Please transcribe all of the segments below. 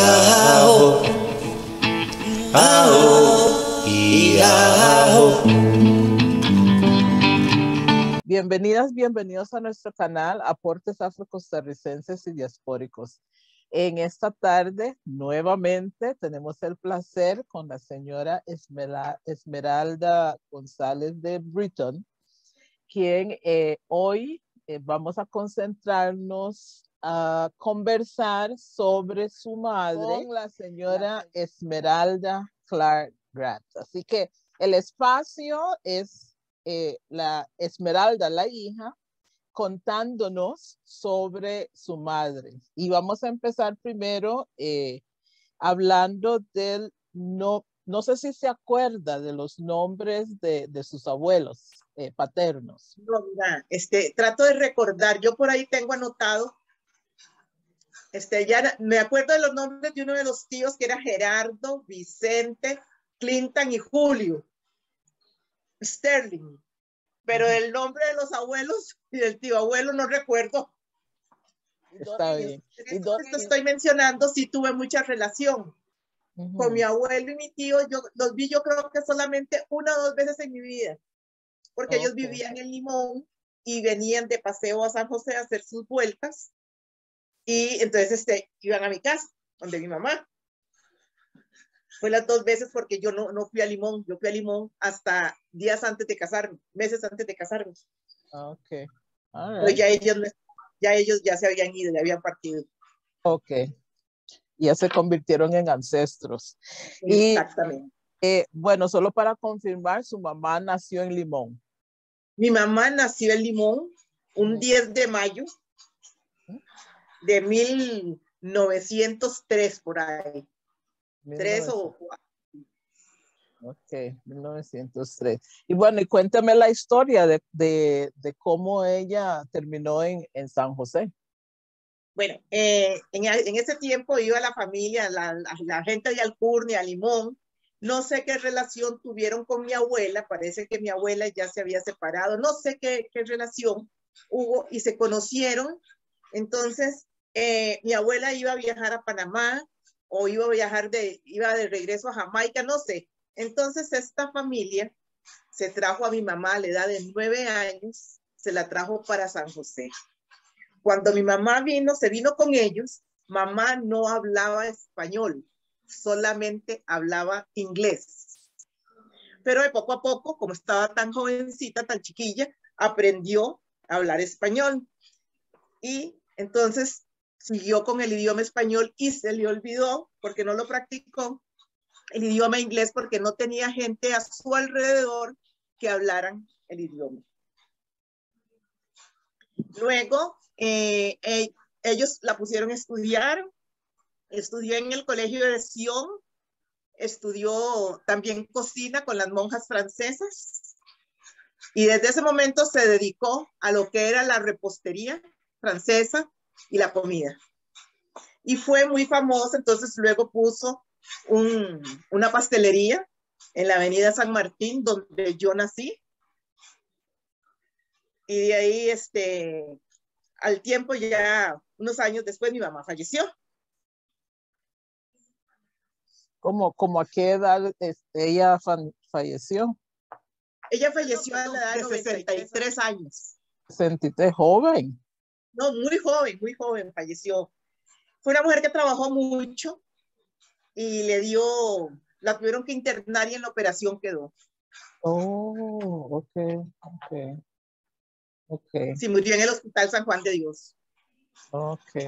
ajo, ajo y ajo. Bienvenidas, bienvenidos a nuestro canal Aportes Afro-Costarricenses y Diaspóricos. En esta tarde, nuevamente, tenemos el placer con la señora Esmeralda González de Britton, quien hoy vamos a concentrarnos a conversar sobre su madre con la señora Esmeralda Clark Grant. Así que el espacio es la Esmeralda, la hija, contándonos sobre su madre. Y vamos a empezar primero hablando del, no sé si se acuerda de los nombres de sus abuelos paternos. No, mira, trato de recordar, yo por ahí tengo anotado, ya me acuerdo de los nombres de uno de los tíos que era Gerardo, Vicente, Clinton y Julio Sterling, pero el nombre de los abuelos y del tío abuelo no recuerdo. Está bien. Entonces estoy mencionando, sí tuve mucha relación con mi abuelo y mi tío. Yo los vi, yo creo que solamente una o dos veces en mi vida, porque ellos vivían en Limón y venían de paseo a San José a hacer sus vueltas, y entonces iban a mi casa, donde mi mamá. Fue las dos veces porque yo no fui a Limón. Yo fui a Limón hasta días antes de casarme, meses antes de casarme. Ok. Pero ya ellos ya se habían ido, ya habían partido. Ok. Ya se convirtieron en ancestros. Exactamente. Y, bueno, solo para confirmar, su mamá nació en Limón. Mi mamá nació en Limón un 10 de mayo de 1903, por ahí. 3 o 4. Ok, 1903. Y bueno, y cuéntame la historia de cómo ella terminó en San José. Bueno, en ese tiempo iba la familia, la gente de Alcurnia, Limón. No sé qué relación tuvieron con mi abuela, parece que mi abuela ya se había separado, no sé qué relación hubo y se conocieron. Entonces, mi abuela iba a viajar a Panamá o iba de regreso a Jamaica, no sé. Entonces, esta familia se trajo a mi mamá a la edad de 9 años, se la trajo para San José. Cuando mi mamá se vino con ellos, mamá no hablaba español, solamente hablaba inglés. Pero de poco a poco, como estaba tan jovencita, tan chiquilla, aprendió a hablar español. Y entonces siguió con el idioma español y se le olvidó, porque no lo practicó, el idioma inglés, porque no tenía gente a su alrededor que hablaran el idioma. Luego, ellos la pusieron a estudiar, estudió en el colegio de Sion, estudió también cocina con las monjas francesas, y desde ese momento se dedicó a lo que era la repostería francesa y la comida. Y fue muy famosa, entonces luego puso una pastelería en la avenida San Martín, donde yo nací, y de ahí, al tiempo, ya unos años después, mi mamá falleció. ¿Cómo a qué edad ella falleció? Ella falleció a la edad de 63 años. 63, joven. No, muy joven falleció. Fue una mujer que trabajó mucho y la tuvieron que internar y en la operación quedó. Oh, ok. Sí, murió en el Hospital San Juan de Dios. Okay.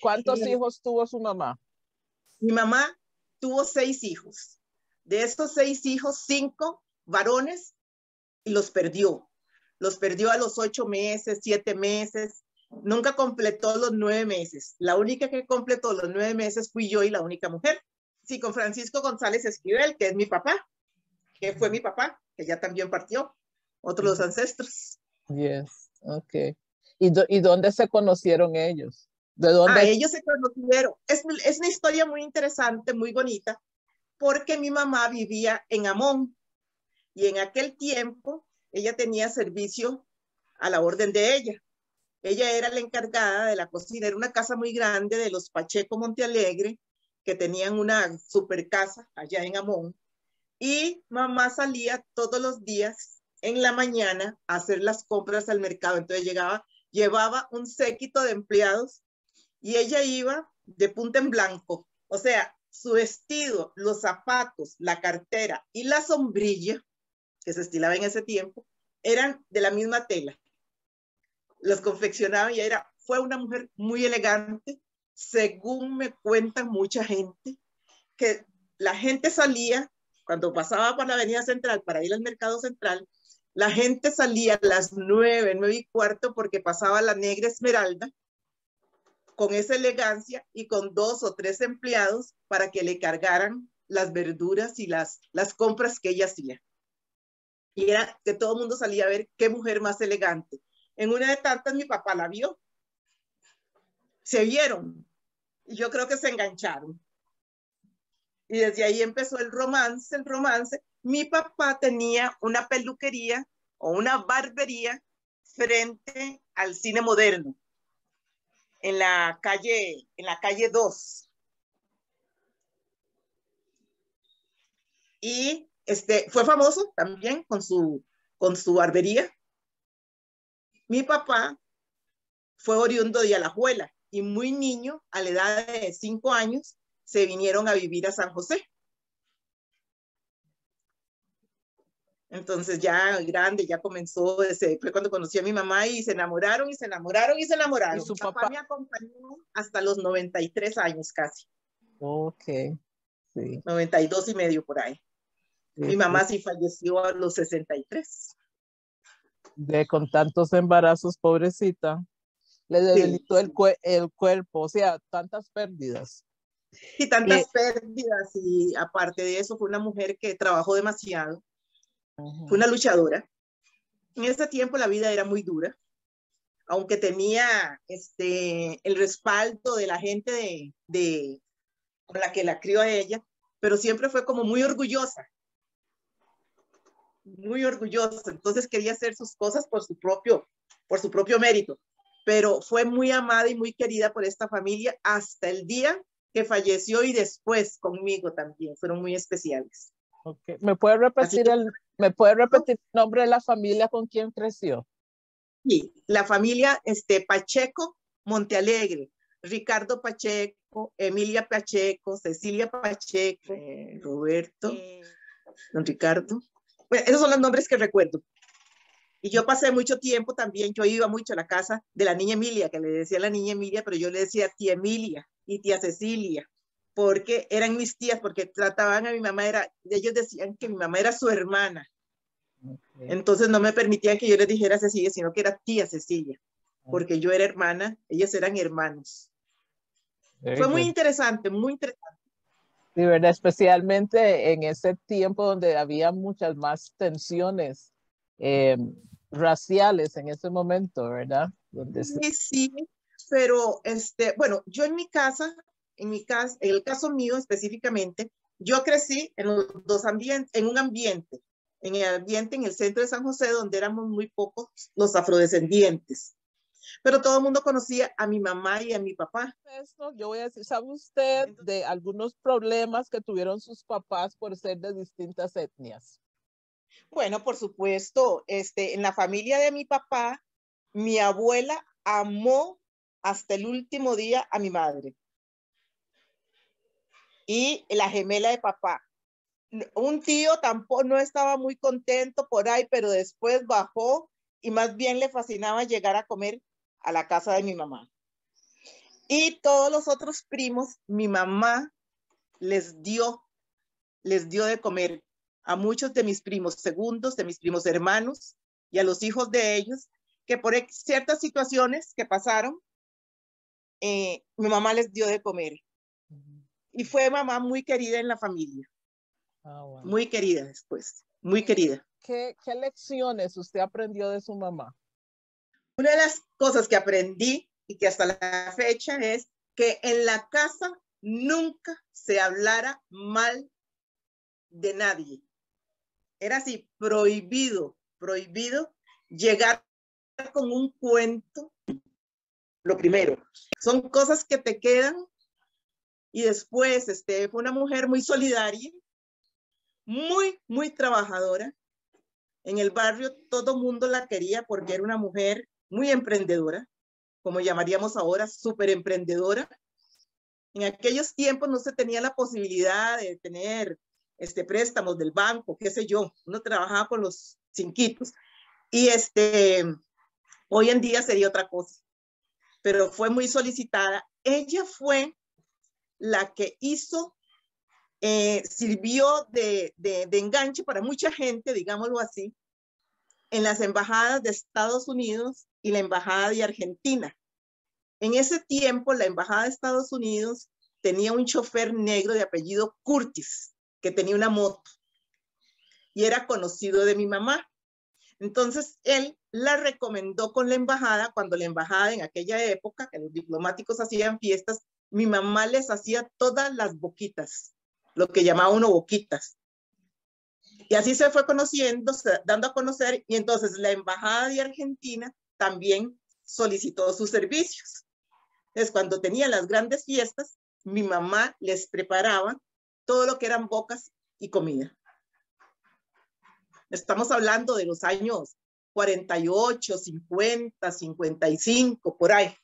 ¿Cuántos hijos tuvo su mamá? Mi mamá tuvo 6 hijos. De estos 6 hijos, 5 varones, y los perdió. Los perdió a los 8 meses, 7 meses. Nunca completó los 9 meses. La única que completó los 9 meses fui yo y la única mujer. Sí, con Francisco González Esquivel, que es mi papá, que fue mi papá, que ya también partió. Otro de los ancestros. Yes, ok. ¿Y dónde se conocieron ellos? ¿De dónde? Ellos se conocieron. Es una historia muy interesante, muy bonita, porque mi mamá vivía en Amón y en aquel tiempo ella tenía servicio a la orden de ella. Ella era la encargada de la cocina, era una casa muy grande de los Pacheco Montealegre, que tenían una super casa allá en Amón, y mamá salía todos los días en la mañana a hacer las compras al mercado. Entonces llevaba un séquito de empleados y ella iba de punta en blanco. O sea, su vestido, los zapatos, la cartera y la sombrilla que se estilaba en ese tiempo eran de la misma tela. Los confeccionaba y fue una mujer muy elegante. Según me cuentan mucha gente, que la gente salía, cuando pasaba por la avenida central para ir al mercado central, la gente salía a las 9:45, porque pasaba la negra Esmeralda con esa elegancia y con 2 o 3 empleados para que le cargaran las verduras y las compras que ella hacía. Y era que todo el mundo salía a ver qué mujer más elegante. En una de tantas mi papá la vio. Se vieron. Y yo creo que se engancharon. Y desde ahí empezó el romance. Mi papá tenía una peluquería o una barbería frente al Cine Moderno, en la calle 2. Y fue famoso también con su barbería. Mi papá fue oriundo de Alajuela y muy niño, a la edad de 5 años, se vinieron a vivir a San José. Entonces ya grande, ya comenzó, fue cuando conocí a mi mamá y se enamoraron. ¿Y su papá me acompañó hasta los 93 años casi. Ok, sí. 92 y medio por ahí. Sí, mi mamá sí falleció a los 63. Con tantos embarazos, pobrecita. Le debilitó el cuerpo, o sea, tantas pérdidas. Y tantas pérdidas, y aparte de eso fue una mujer que trabajó demasiado. Fue una luchadora. En ese tiempo la vida era muy dura, aunque tenía el respaldo de la gente con la que la crió a ella, pero siempre fue como muy orgullosa. Muy orgullosa. Entonces quería hacer sus cosas por su propio mérito. Pero fue muy amada y muy querida por esta familia hasta el día que falleció, y después conmigo también. Fueron muy especiales. Okay. ¿Me puede repetir el nombre de la familia con quien creció? Sí, la familia Pacheco Montealegre, Ricardo Pacheco, Emilia Pacheco, Cecilia Pacheco, Roberto, don Ricardo. Bueno, esos son los nombres que recuerdo. Y yo pasé mucho tiempo también, yo iba mucho a la casa de la niña Emilia, que le decía la niña Emilia, pero yo le decía tía Emilia y tía Cecilia, porque eran mis tías, porque trataban a mi mamá, ellos decían que mi mamá era su hermana. Okay. Entonces no me permitían que yo les dijera Cecilia, sino que era tía Cecilia, porque yo era hermana, ellos eran hermanos. Fue muy interesante, muy interesante. Sí, ¿verdad? Especialmente en ese tiempo donde había muchas más tensiones raciales en ese momento, ¿verdad? Sí, pero bueno, yo en el caso mío específicamente, yo crecí en los dos ambientes, en el ambiente en el centro de San José, donde éramos muy pocos los afrodescendientes. Pero todo el mundo conocía a mi mamá y a mi papá. Esto, yo voy a decir, ¿sabe usted de algunos problemas que tuvieron sus papás por ser de distintas etnias? Bueno, por supuesto, en la familia de mi papá, mi abuela amó hasta el último día a mi madre. Y la gemela de papá. Un tío tampoco no estaba muy contento por ahí, pero después bajó y más bien le fascinaba llegar a comer a la casa de mi mamá. Y todos los otros primos, mi mamá les dio de comer a muchos de mis primos segundos, de mis primos hermanos y a los hijos de ellos, que por ciertas situaciones que pasaron, mi mamá les dio de comer. Y fue mamá muy querida en la familia. Bueno. Muy querida después, muy querida. ¿Qué lecciones usted aprendió de su mamá? Una de las cosas que aprendí y que hasta la fecha es que en la casa nunca se hablara mal de nadie. Era así, prohibido llegar con un cuento. Lo primero, son cosas que te quedan y después fue una mujer muy solidaria, muy trabajadora. En el barrio todo mundo la quería porque era una mujer muy emprendedora, como llamaríamos ahora, súper emprendedora. En aquellos tiempos no se tenía la posibilidad de tener préstamos del banco, qué sé yo, uno trabajaba con los cinquitos. Y hoy en día sería otra cosa, pero fue muy solicitada. Ella fue la que hizo, sirvió de enganche para mucha gente, digámoslo así, en las embajadas de Estados Unidos y la embajada de Argentina. En ese tiempo, la embajada de Estados Unidos tenía un chofer negro de apellido Curtis, que tenía una moto y era conocido de mi mamá. Entonces, él la recomendó con la embajada, cuando la embajada en aquella época, que los diplomáticos hacían fiestas, mi mamá les hacía todas las boquitas, lo que llamaba uno boquitas. Y así se fue conociendo, dando a conocer, y entonces la embajada de Argentina también solicitó sus servicios. Entonces, cuando tenían las grandes fiestas, mi mamá les preparaba todo lo que eran bocas y comida. Estamos hablando de los años 48, 50, 55, por ahí.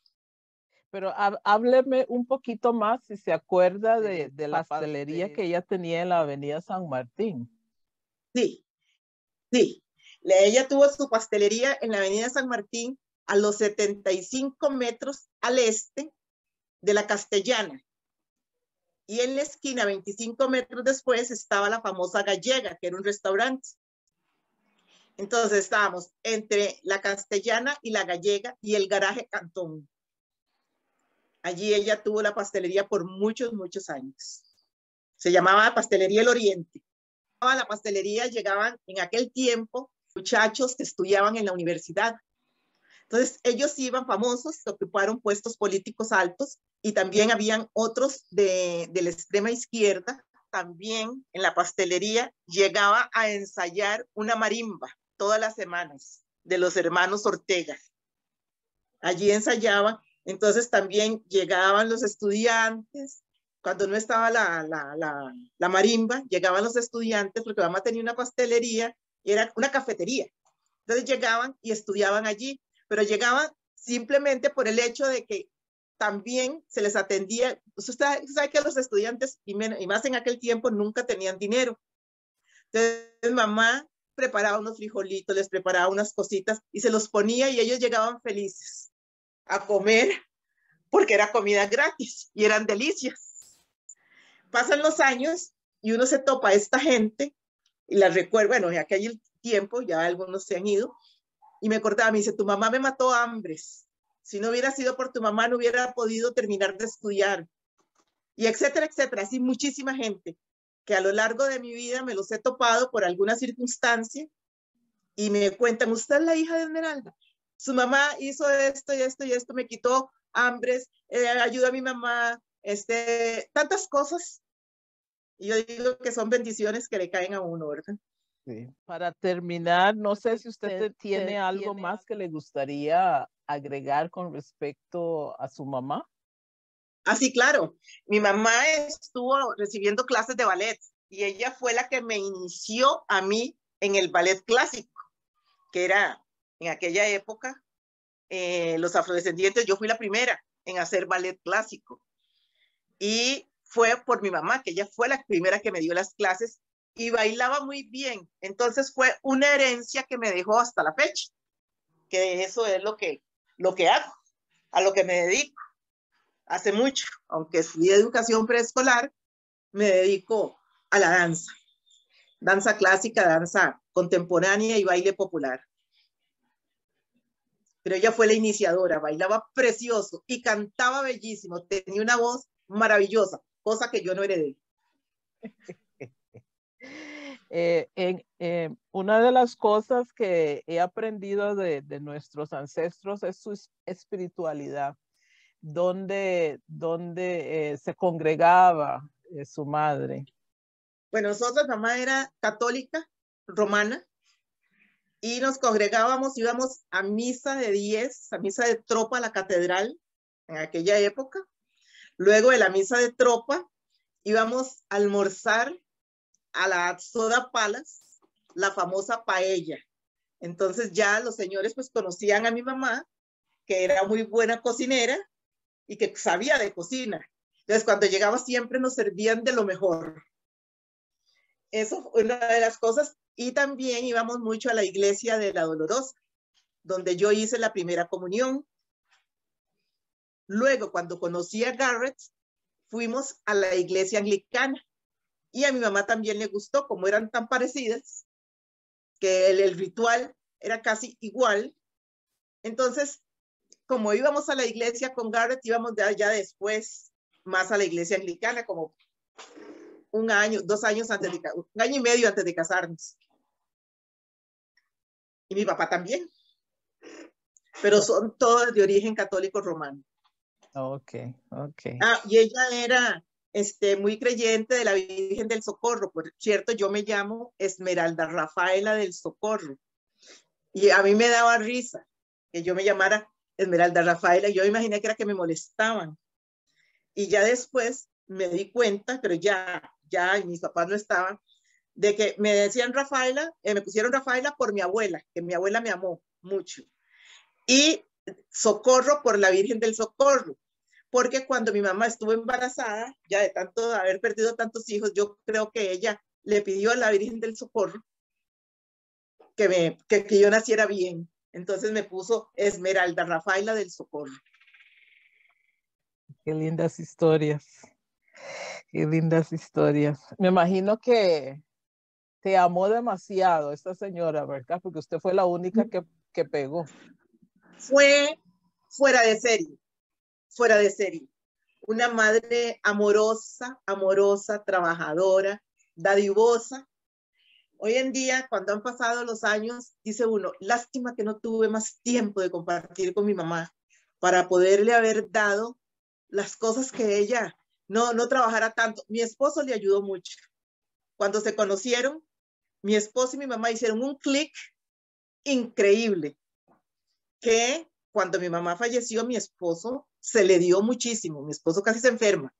Pero hábleme un poquito más, si se acuerda de la pastelería que ella tenía en la Avenida San Martín. Sí. Ella tuvo su pastelería en la Avenida San Martín, a los 75 metros al este de la Castellana. Y en la esquina, 25 metros después, estaba la famosa Gallega, que era un restaurante. Entonces estábamos entre la Castellana y la Gallega y el garaje Cantón. Allí ella tuvo la pastelería por muchos años. Se llamaba Pastelería El Oriente. A la pastelería llegaban en aquel tiempo muchachos que estudiaban en la universidad. Entonces ellos iban famosos, ocuparon puestos políticos altos, y también habían otros de la extrema izquierda. También en la pastelería llegaba a ensayar una marimba todas las semanas de los hermanos Ortega. Allí ensayaban. Entonces también llegaban los estudiantes. Cuando no estaba la marimba, llegaban los estudiantes, porque mamá tenía una pastelería y era una cafetería. Entonces llegaban y estudiaban allí, pero llegaban simplemente por el hecho de que también se les atendía. Usted sabe que los estudiantes, y más en aquel tiempo, nunca tenían dinero. Entonces mamá preparaba unos frijolitos, les preparaba unas cositas y se los ponía, y ellos llegaban felices a comer porque era comida gratis y eran delicias. Pasan los años y uno se topa a esta gente y la recuerda. Bueno, en aquel tiempo ya algunos se han ido, y me acordaba, me dice, tu mamá me mató a hambres. Si no hubiera sido por tu mamá, no hubiera podido terminar de estudiar. Y etcétera, etcétera. Así muchísima gente que a lo largo de mi vida me los he topado por alguna circunstancia y me cuentan, usted es la hija de Esmeralda. Su mamá hizo esto y esto y esto, me quitó hambres, ayudó a mi mamá, tantas cosas. Y yo digo que son bendiciones que le caen a uno, ¿verdad? Sí. Para terminar, no sé si usted tiene algo más que le gustaría agregar con respecto a su mamá. Ah, sí, claro. Mi mamá estuvo recibiendo clases de ballet y ella fue la que me inició a mí en el ballet clásico, que era en aquella época, los afrodescendientes. Yo fui la primera en hacer ballet clásico. Y fue por mi mamá, que ella fue la primera que me dio las clases y bailaba muy bien. Entonces fue una herencia que me dejó hasta la fecha, que eso es lo que hago, a lo que me dedico. Hace mucho, aunque estudié educación preescolar, me dedico a la danza. Danza clásica, danza contemporánea y baile popular. Pero ella fue la iniciadora, bailaba precioso y cantaba bellísimo, tenía una voz maravillosa, cosa que yo no heredé. Una de las cosas que he aprendido de nuestros ancestros es su espiritualidad, donde se congregaba su madre. Bueno, nosotros, mamá era católica, romana, y nos congregábamos, íbamos a misa de 10, a misa de tropa a la catedral en aquella época. Luego de la misa de tropa, íbamos a almorzar a la Soda Palace, la famosa paella. Entonces ya los señores pues conocían a mi mamá, que era muy buena cocinera y que sabía de cocina. Entonces cuando llegaba siempre nos servían de lo mejor. Eso fue una de las cosas. Y también íbamos mucho a la iglesia de la Dolorosa, donde yo hice la primera comunión. Luego, cuando conocí a Garrett, fuimos a la iglesia anglicana. Y a mi mamá también le gustó, como eran tan parecidas, que el ritual era casi igual. Entonces, como íbamos a la iglesia con Garrett, íbamos ya después más a la iglesia anglicana, como un año, 2 años antes de, un año y medio antes de casarnos. Y mi papá también. Pero son todos de origen católico romano. Ok, ok. Ah, y ella era muy creyente de la Virgen del Socorro. Por cierto, yo me llamo Esmeralda Rafaela del Socorro. Y a mí me daba risa que yo me llamara Esmeralda Rafaela. Yo imaginé que era que me molestaban. Y ya después me di cuenta, pero ya mis papás no estaban, de que me decían Rafaela, me pusieron Rafaela por mi abuela, que mi abuela me amó mucho. Y Socorro por la Virgen del Socorro. Porque cuando mi mamá estuvo embarazada, ya de tanto haber perdido tantos hijos, yo creo que ella le pidió a la Virgen del Socorro que yo naciera bien. Entonces me puso Esmeralda Rafaela del Socorro. Qué lindas historias. Qué lindas historias. Me imagino que te amó demasiado esta señora, ¿verdad? Porque usted fue la única que pegó. Fue fuera de serie, fuera de serie. Una madre amorosa, trabajadora, dadivosa. Hoy en día, cuando han pasado los años, dice uno, lástima que no tuve más tiempo de compartir con mi mamá para poderle haber dado las cosas que ella no trabajara tanto. Mi esposo le ayudó mucho. Cuando se conocieron, mi esposo y mi mamá hicieron un clic increíble, que cuando mi mamá falleció, mi esposo se le dio muchísimo. Mi esposo casi se enferma,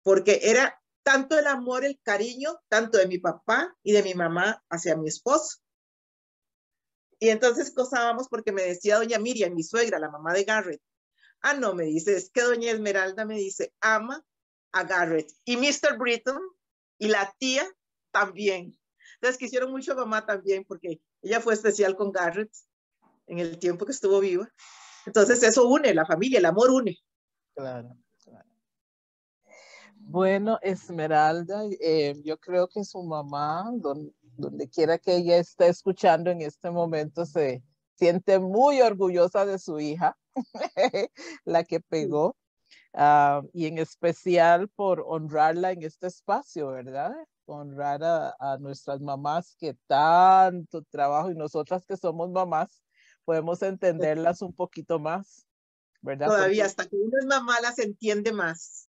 porque era tanto el amor, el cariño, tanto de mi papá y de mi mamá hacia mi esposo. Y entonces gozábamos porque me decía doña Miriam, mi suegra, la mamá de Garrett. Ah, no, me dice, es que doña Esmeralda me dice, ama a Garrett. Y Mr. Britton y la tía también. Entonces quisieron mucho a mamá también, porque ella fue especial con Garrett en el tiempo que estuvo viva. Entonces eso une, la familia, el amor une. Claro, claro. Bueno, Esmeralda, yo creo que su mamá, donde quiera que ella esté escuchando en este momento, se siente muy orgullosa de su hija, la que pegó, y en especial por honrarla en este espacio, ¿verdad? Honrar a nuestras mamás que tanto trabajo, y nosotras que somos mamás podemos entenderlas un poquito más, ¿verdad? Todavía Porque, hasta que uno es mamá las entiende más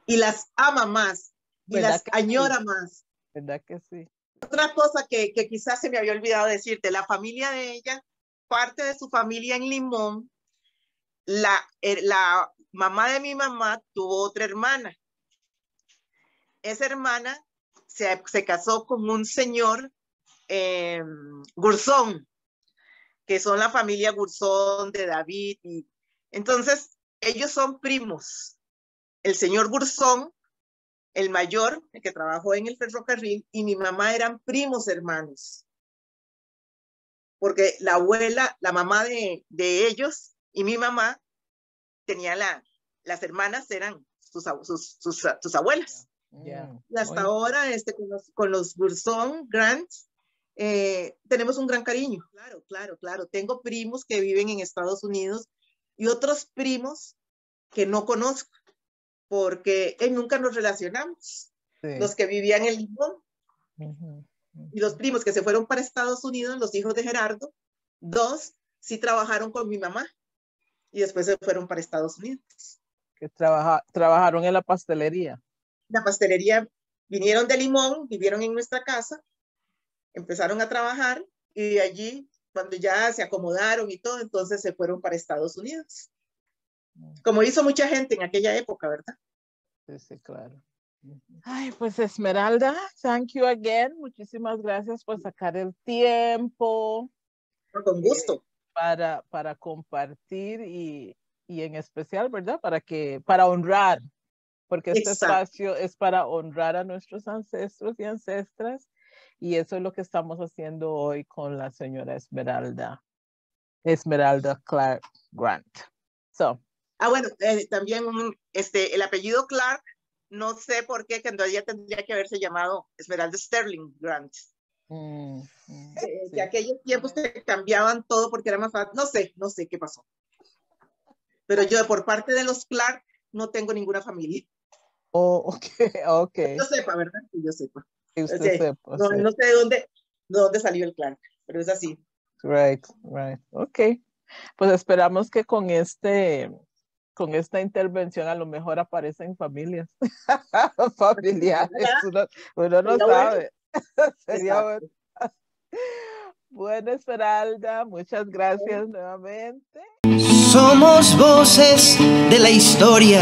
y las ama más y ¿verdad las que añora sí? más. ¿Verdad que sí? Otra cosa que quizás se me había olvidado decirte, la familia de ella, parte de su familia en Limón, la mamá de mi mamá tuvo otra hermana. Esa hermana se casó con un señor Gurzón, que son la familia Gurzón de David. Y entonces, ellos son primos. El señor Gurzón, el mayor, el que trabajó en el ferrocarril, y mi mamá eran primos hermanos. Porque la abuela, la mamá de ellos y mi mamá tenía las hermanas eran sus abuelas. Yeah. Y hasta ahora, con los Gurzón Grant, tenemos un gran cariño. Claro. Tengo primos que viven en Estados Unidos y otros primos que no conozco, porque nunca nos relacionamos. Sí. Los que vivían en Limón. Y los primos que se fueron para Estados Unidos, los hijos de Gerardo, 2 sí trabajaron con mi mamá y después se fueron para Estados Unidos. Que trabajaron en la pastelería. La pastelería, vinieron de Limón, vivieron en nuestra casa, empezaron a trabajar y de allí, cuando ya se acomodaron y todo, entonces se fueron para Estados Unidos. como hizo mucha gente en aquella época, ¿verdad? Sí, sí, claro. Ay, pues Esmeralda, thank you again. Muchísimas gracias por sacar el tiempo. Con gusto. Para compartir y en especial, ¿verdad? Para honrar, porque este espacio es para honrar a nuestros ancestros y ancestras, y eso es lo que estamos haciendo hoy con la señora Esmeralda Clark Grant. Bueno, también el apellido Clark, no sé por qué, que en realidad tendría que haberse llamado Esmeralda Sterling Grant. De aquellos tiempos se cambiaban todo porque era más fácil. No sé qué pasó. Pero yo, por parte de los Clark, no tengo ninguna familia. Oh, ok. Yo sepa, ¿verdad? Yo sepa. Usted sepa, no sé de dónde salió el Clark, pero es así. Right. Ok. Pues esperamos que con esta intervención a lo mejor aparecen familias familiares. Uno no sabe. Sería bueno. Bueno, Esmeralda, muchas gracias nuevamente. Somos voces de la historia,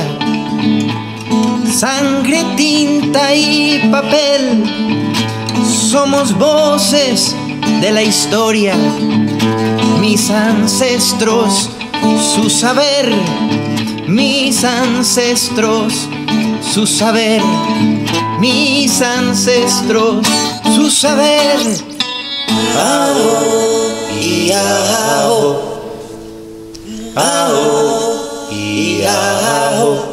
sangre, tinta y papel. Somos voces de la historia, mis ancestros, su saber, mis ancestros, su saber, mis ancestros, su saber. Aho y aho, aho y aho.